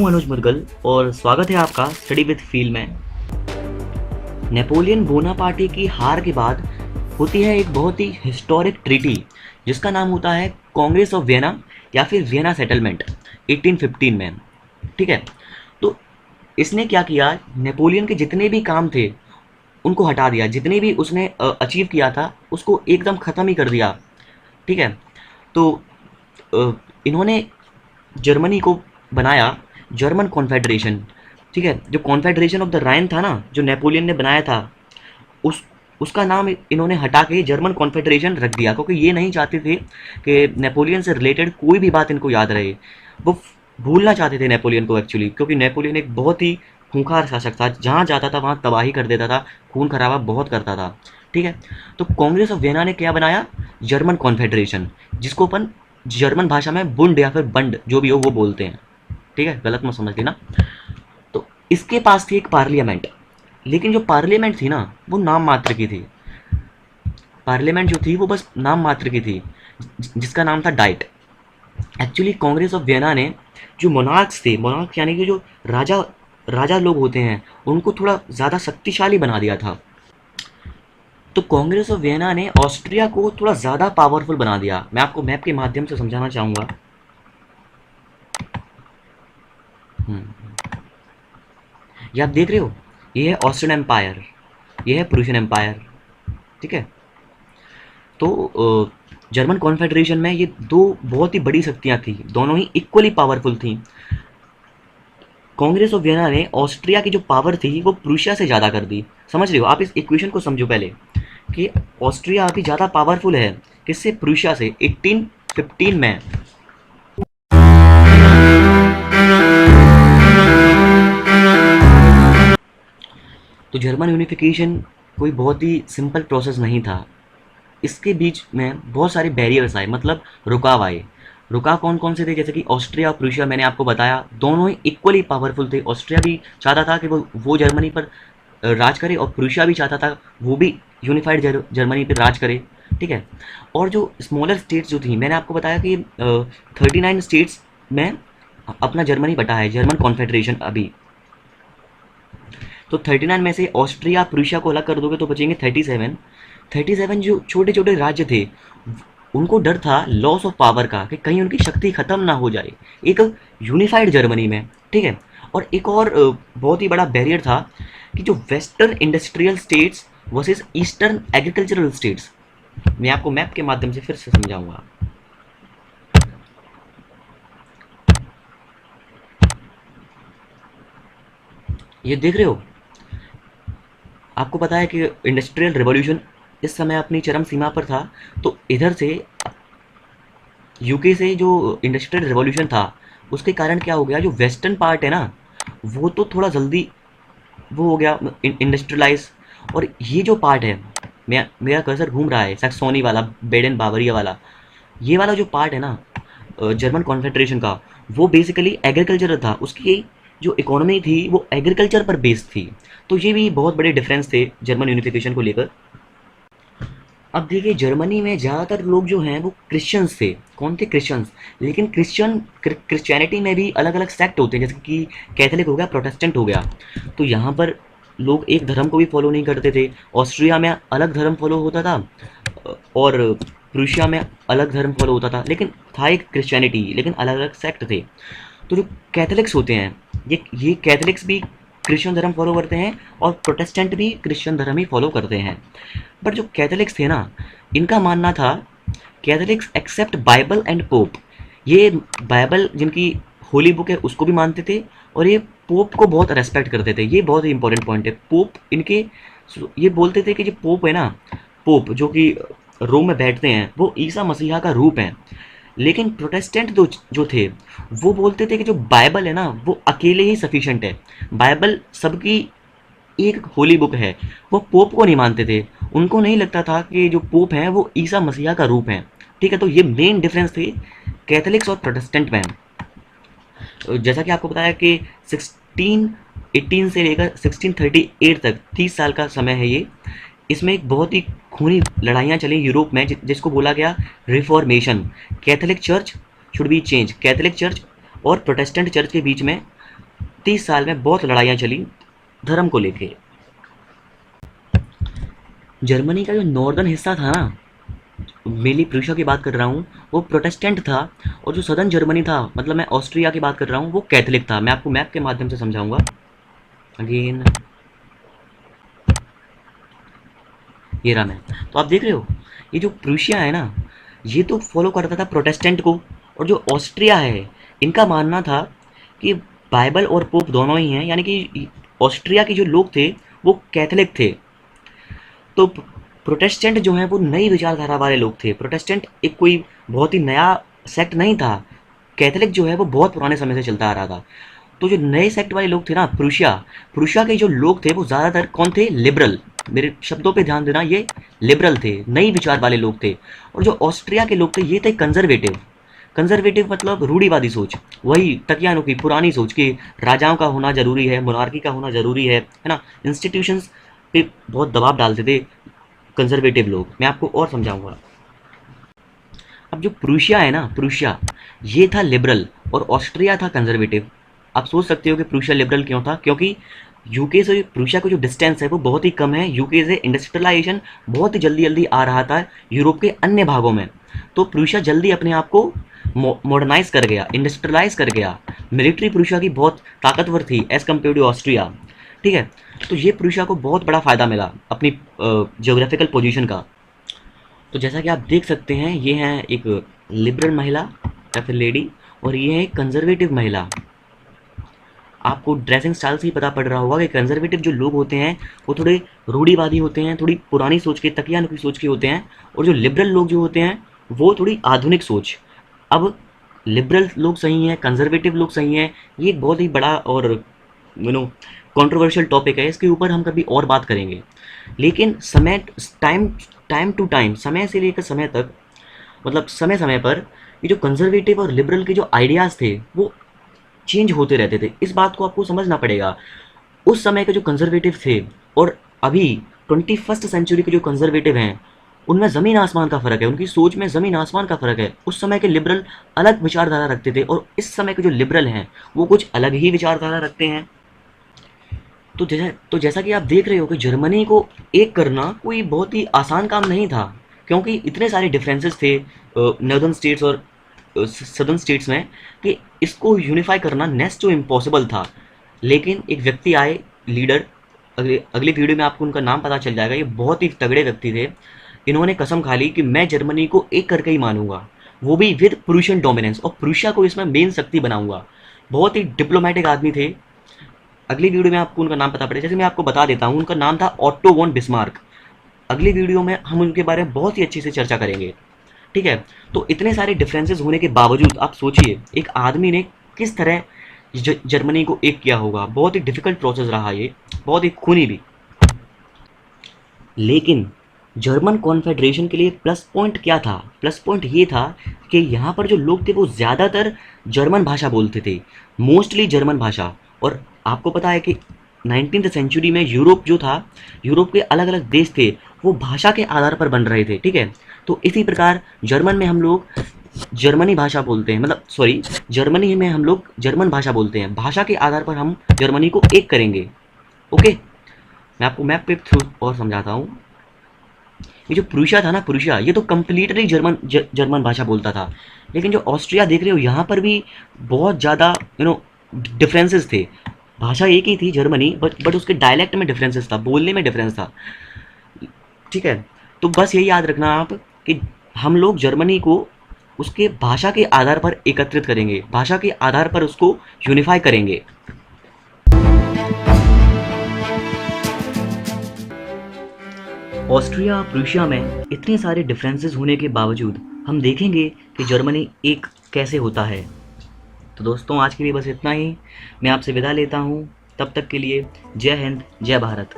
मनोज मुर्गल और स्वागत है आपका स्टडी विद फील में। नेपोलियन बोनापार्टी की हार के बाद होती है एक बहुत ही हिस्टोरिक ट्रीटी जिसका नाम होता है कांग्रेस ऑफ वियना या फिर वियना सेटलमेंट 1815 में। ठीक है, तो इसने क्या किया, नेपोलियन के जितने भी काम थे उनको हटा दिया, जितने भी उसने अचीव किया था उसको एकदम ख़त्म ही कर दिया। ठीक है, तो इन्होंने जर्मनी को बनाया जर्मन कॉन्फेडरेशन। ठीक है, जो कॉन्फेडरेशन ऑफ द राइन था ना, जो नेपोलियन ने बनाया था, उस उसका नाम इन्होंने हटा के जर्मन कॉन्फेडरेशन रख दिया, क्योंकि ये नहीं चाहते थे कि नेपोलियन से रिलेटेड कोई भी बात इनको याद रहे। वो भूलना चाहते थे नेपोलियन को एक्चुअली, क्योंकि नेपोलियन एक बहुत ही खूंखार शासक था, जहाँ जाता था वहाँ तबाही कर देता था, खून खराबा बहुत करता था। ठीक है, तो कांग्रेस ऑफ वियना ने क्या बनाया, जर्मन कॉन्फेडरेशन, जिसको अपन जर्मन भाषा में बुंड या फिर बंड जो भी हो वो बोलते हैं। ठीक है, गलत मत समझ लेना। तो इसके पास थी एक पार्लियामेंट, लेकिन जो पार्लियामेंट थी ना वो नाम मात्र की थी। पार्लियामेंट जो थी वो बस नाम मात्र की थी, जिसका नाम था diet. Actually Congress of Vienna ने जो मोनार्क्स थे, मोनार्क यानी कि जो राजा राजा लोग होते हैं, उनको थोड़ा ज़्यादा शक्तिशाली बना दिया था। तो कांग्रेस ऑफ वियना ने ऑस्ट्रिया को थोड़ा ज़्यादा पावरफुल बना दिया। मैं आपको मैप के माध्यम से समझाना चाहूँगा। ये आप देख रहे हो, ये है ऑस्ट्रियन एम्पायर, ये है प्रूशियन एम्पायर। ठीक है, तो जर्मन कॉन्फेडरेशन में ये दो बहुत ही बड़ी शक्तियाँ थी, दोनों ही इक्वली पावरफुल थी। कांग्रेस ऑफ वियना ने ऑस्ट्रिया की जो पावर थी वो प्रूशिया से ज़्यादा कर दी। समझ रहे हो, आप इस इक्वेशन को समझो पहले कि ऑस्ट्रिया अभी ज़्यादा पावरफुल है किससे, प्रूशिया से 1815 में। तो जर्मन यूनिफिकेशन कोई बहुत ही सिंपल प्रोसेस नहीं था, इसके बीच में बहुत सारे बैरियर्स आए, मतलब रुकाव आए। रुकाव कौन कौन से थे, जैसे कि ऑस्ट्रिया और प्रूशिया, मैंने आपको बताया दोनों ही इक्वली पावरफुल थे। ऑस्ट्रिया भी चाहता था कि वो जर्मनी पर राज करे, और प्रूशिया भी चाहता था वो भी यूनिफाइड जर्मनी पर राज करे। ठीक है, और जो स्मॉलर स्टेट्स जो थी, मैंने आपको बताया कि 39 स्टेट्स में अपना जर्मनी बटा है, जर्मन कॉन्फेडरेशन अभी। तो 39 में से ऑस्ट्रिया प्रूशिया को अलग कर दोगे तो बचेंगे 37 जो छोटे छोटे राज्य थे, उनको डर था लॉस ऑफ पावर का, कि कहीं उनकी शक्ति खत्म ना हो जाए एक यूनिफाइड जर्मनी में। ठीक है, और एक और बहुत ही बड़ा बैरियर था कि जो western industrial states versus eastern agricultural states. मैं आपको मैप के माध्यम से फिर से समझाऊंगा। ये देख रहे हो, आपको पता है कि इंडस्ट्रियल रिवॉल्यूशन इस समय अपनी चरम सीमा पर था। तो इधर से यूके से जो इंडस्ट्रियल रिवॉल्यूशन था उसके कारण क्या हो गया, जो वेस्टर्न पार्ट है ना वो तो थोड़ा जल्दी वो हो गया इंडस्ट्रियलाइज, और ये जो पार्ट है, मेरा कर्सर घूम रहा है, सैक्सोनी वाला, बेडन बावरिया वाला, ये वाला जो पार्ट है ना जर्मन कॉन्फेडरेशन का, वो बेसिकली एग्रीकल्चर था, उसकी जो इकोनॉमी थी वो एग्रीकल्चर पर बेस्ड थी। तो ये भी बहुत बड़े डिफरेंस थे जर्मन यूनिफिकेशन को लेकर। अब देखिए, जर्मनी में ज़्यादातर लोग जो हैं वो क्रिश्चियंस थे। कौन थे? क्रिश्चियंस। लेकिन क्रिश्चियनिटी में भी अलग अलग सेक्ट होते हैं, जैसे कि कैथोलिक हो गया, प्रोटेस्टेंट हो गया। तो यहाँ पर लोग एक धर्म को भी फॉलो नहीं करते थे। ऑस्ट्रिया में अलग धर्म फॉलो होता था और प्रूशिया में अलग धर्म फॉलो होता था, लेकिन था एक क्रिश्चियनिटी, लेकिन अलग अलग सेक्ट थे। तो जो कैथोलिक्स होते हैं, ये कैथोलिक्स भी क्रिश्चियन धर्म फॉलो करते हैं और प्रोटेस्टेंट भी क्रिश्चियन धर्म ही फॉलो करते हैं। बट जो कैथोलिक्स थे ना, इनका मानना था Catholics accept Bible and Pope. ये बाइबल जिनकी होली बुक है उसको भी मानते थे, और ये पोप को बहुत रेस्पेक्ट करते थे। ये बहुत ही इंपॉर्टेंट पॉइंट है। पोप इनके, ये बोलते थे कि जो पोप है ना, पोप जो कि रोम में बैठते हैं, वो ईसा मसीहा का रूप है। लेकिन प्रोटेस्टेंट जो थे वो बोलते थे कि जो बाइबल है ना वो अकेले ही सफिशेंट है, बाइबल सबकी एक होली बुक है। वो पोप को नहीं मानते थे, उनको नहीं लगता था कि जो पोप हैं वो ईसा मसीहा का रूप है। ठीक है, तो ये मेन डिफरेंस थे कैथोलिक्स और प्रोटेस्टेंट में। जैसा कि आपको बताया कि 1618 से लेकर 1638 तक 30 साल का समय है ये। इसमें एक बहुत ही खूनी लड़ाइयाँ चली यूरोप में, जिसको बोला गया reformation. Catholic church should be change, Catholic church और प्रोटेस्टेंट चर्च के बीच में 30 साल में बहुत लड़ाइयाँ चली धर्म को लेके। जर्मनी का जो नॉर्दर्न हिस्सा था ना, मेनली प्रूशिया की बात कर रहा हूँ, वो प्रोटेस्टेंट था। और जो सदर्न जर्मनी था, मतलब मैं ऑस्ट्रिया की बात कर रहा हूँ, वो कैथोलिक था। मैं आपको मैप के माध्यम से समझाऊंगा। अगेन ये रहा मैप। तो आप देख रहे हो, ये जो प्रूशिया है ना, ये तो फॉलो करता था प्रोटेस्टेंट को। और जो ऑस्ट्रिया है, इनका मानना था कि बाइबल और पोप दोनों ही हैं, यानी कि ऑस्ट्रिया के जो लोग थे वो कैथोलिक थे। तो प्रोटेस्टेंट जो हैं वो नई विचारधारा वाले लोग थे। प्रोटेस्टेंट एक कोई बहुत ही नया सेक्ट नहीं था। कैथोलिक जो है वो बहुत पुराने समय से चलता आ रहा था। तो जो नए सेक्ट वाले लोग थे ना, प्रूशिया प्रूशिया के जो लोग थे वो ज़्यादातर कौन थे? लिबरल। मेरे शब्दों पे ध्यान देना, ये लिबरल थे, नई विचार वाले लोग थे। और जो ऑस्ट्रिया के लोग थे ये थे कंजर्वेटिव। कंजर्वेटिव मतलब रूढ़िवादी सोच, वही तकियानों की पुरानी सोच कि राजाओं का होना जरूरी है, मोनार्की का होना जरूरी है ना। इंस्टीट्यूशंस पे बहुत दबाव डालते थे कंजर्वेटिव लोग। मैं आपको और समझाऊंगा। अब जो प्रूशिया है ना, प्रूशिया ये था लिबरल और ऑस्ट्रिया था कंजर्वेटिव। आप सोच सकते हो कि प्रूशिया लिबरल क्यों था? क्योंकि यूके से प्रूशिया का जो डिस्टेंस है वो बहुत ही कम है। यूके से इंडस्ट्रियलाइजेशन बहुत ही जल्दी जल्दी आ रहा था यूरोप के अन्य भागों में। तो प्रूशिया जल्दी अपने आप को मॉडर्नाइज कर गया, इंडस्ट्रियलाइज कर गया। मिलिट्री प्रूशिया की बहुत ताकतवर थी एज कम्पेयर टू ऑस्ट्रिया। ठीक है, तो ये प्रूशिया को बहुत बड़ा फ़ायदा मिला अपनी जियोग्राफिकल पोजीशन का। तो जैसा कि आप देख सकते हैं, ये है एक लिबरल महिला या फिर लेडी, और ये है एक कंजर्वेटिव महिला। आपको ड्रेसिंग स्टाइल से ही पता पड़ रहा होगा कि कंजर्वेटिव जो लोग होते हैं वो थोड़े रूढ़िवादी होते हैं, थोड़ी पुरानी सोच के, तकियानुकी सोच के होते हैं। और जो लिबरल लोग जो होते हैं वो थोड़ी आधुनिक सोच। अब लिबरल लोग सही हैं, कंजर्वेटिव लोग सही हैं, ये एक बहुत ही बड़ा और कंट्रोवर्शियल टॉपिक है। इसके ऊपर हम कभी और बात करेंगे। लेकिन समय टाइम टाइम टू टाइम, समय से लेकर समय तक, मतलब समय समय पर ये जो कंजर्वेटिव और लिबरल के जो आइडियाज़ थे वो चेंज होते रहते थे। इस बात को आपको समझना पड़ेगा। उस समय के जो कंजर्वेटिव थे और अभी 21st सेंचुरी के जो कंजर्वेटिव हैं, उनमें ज़मीन आसमान का फ़र्क है, उनकी सोच में ज़मीन आसमान का फ़र्क है। उस समय के लिबरल अलग विचारधारा रखते थे और इस समय के जो लिबरल हैं वो कुछ अलग ही विचारधारा रखते हैं। तो जैसा कि आप देख रहे हो कि जर्मनी को एक करना कोई बहुत ही आसान काम नहीं था, क्योंकि इतने सारे डिफरेंसेस थे नॉर्दर्न स्टेट्स और सदर्न स्टेट्स में, कि इसको यूनिफाई करना नेक्स्ट टू इम्पॉसिबल था। लेकिन एक व्यक्ति आए, लीडर, अगले अगली वीडियो में आपको उनका नाम पता चल जाएगा। ये बहुत ही तगड़े व्यक्ति थे। इन्होंने कसम खा ली कि मैं जर्मनी को एक करके ही मानूंगा, वो भी विद प्रूशियन डोमिनेंस, और प्रूशिया को इसमें मेन शक्ति बनाऊंगा। बहुत ही डिप्लोमेटिक आदमी थे। अगली वीडियो में आपको उनका नाम पता पड़ेगा। जैसे मैं आपको बता देता हूँ, उनका नाम था ऑट्टो वॉन बिस्मार्क। अगली वीडियो में हम उनके बारे में बहुत ही अच्छी से चर्चा करेंगे। ठीक है, तो इतने सारे डिफरेंसेस होने के बावजूद आप सोचिए एक आदमी ने किस तरह जर्मनी को एक किया होगा। बहुत ही डिफिकल्ट प्रोसेस रहा ये, बहुत ही खूनी भी। लेकिन जर्मन कॉन्फेडरेशन के लिए प्लस पॉइंट क्या था? प्लस पॉइंट ये था कि यहाँ पर जो लोग थे वो ज़्यादातर जर्मन भाषा बोलते थे, मोस्टली जर्मन भाषा। और आपको पता है कि 19th सेंचुरी में यूरोप जो था, यूरोप के अलग अलग देश थे, वो भाषा के आधार पर बन रहे थे। ठीक है, तो इसी प्रकार जर्मन में हम लोग जर्मनी भाषा बोलते हैं, मतलब सॉरी, जर्मनी में हम लोग जर्मन भाषा बोलते हैं। भाषा के आधार पर हम जर्मनी को एक करेंगे। ओके, मैं आपको मैप पे थ्रू और समझाता हूँ। ये जो प्रूशिया था ना, प्रूशिया ये तो कम्प्लीटली जर्मन भाषा बोलता था। लेकिन जो ऑस्ट्रिया देख रहे हो, यहाँ पर भी बहुत ज़्यादा डिफरेंसेस थे। भाषा एक ही थी जर्मनी, बट उसके डायलेक्ट में डिफरेंसेस था, बोलने में डिफरेंस था। ठीक है, तो बस यही याद रखना आप कि हम लोग जर्मनी को उसके भाषा के आधार पर एकत्रित करेंगे, भाषा के आधार पर उसको यूनिफाई करेंगे। ऑस्ट्रिया प्रूशिया में इतने सारे डिफरेंसेस होने के बावजूद हम देखेंगे कि जर्मनी एक कैसे होता है। तो दोस्तों, आज के लिए बस इतना ही। मैं आपसे विदा लेता हूँ। तब तक के लिए जय हिंद, जय भारत।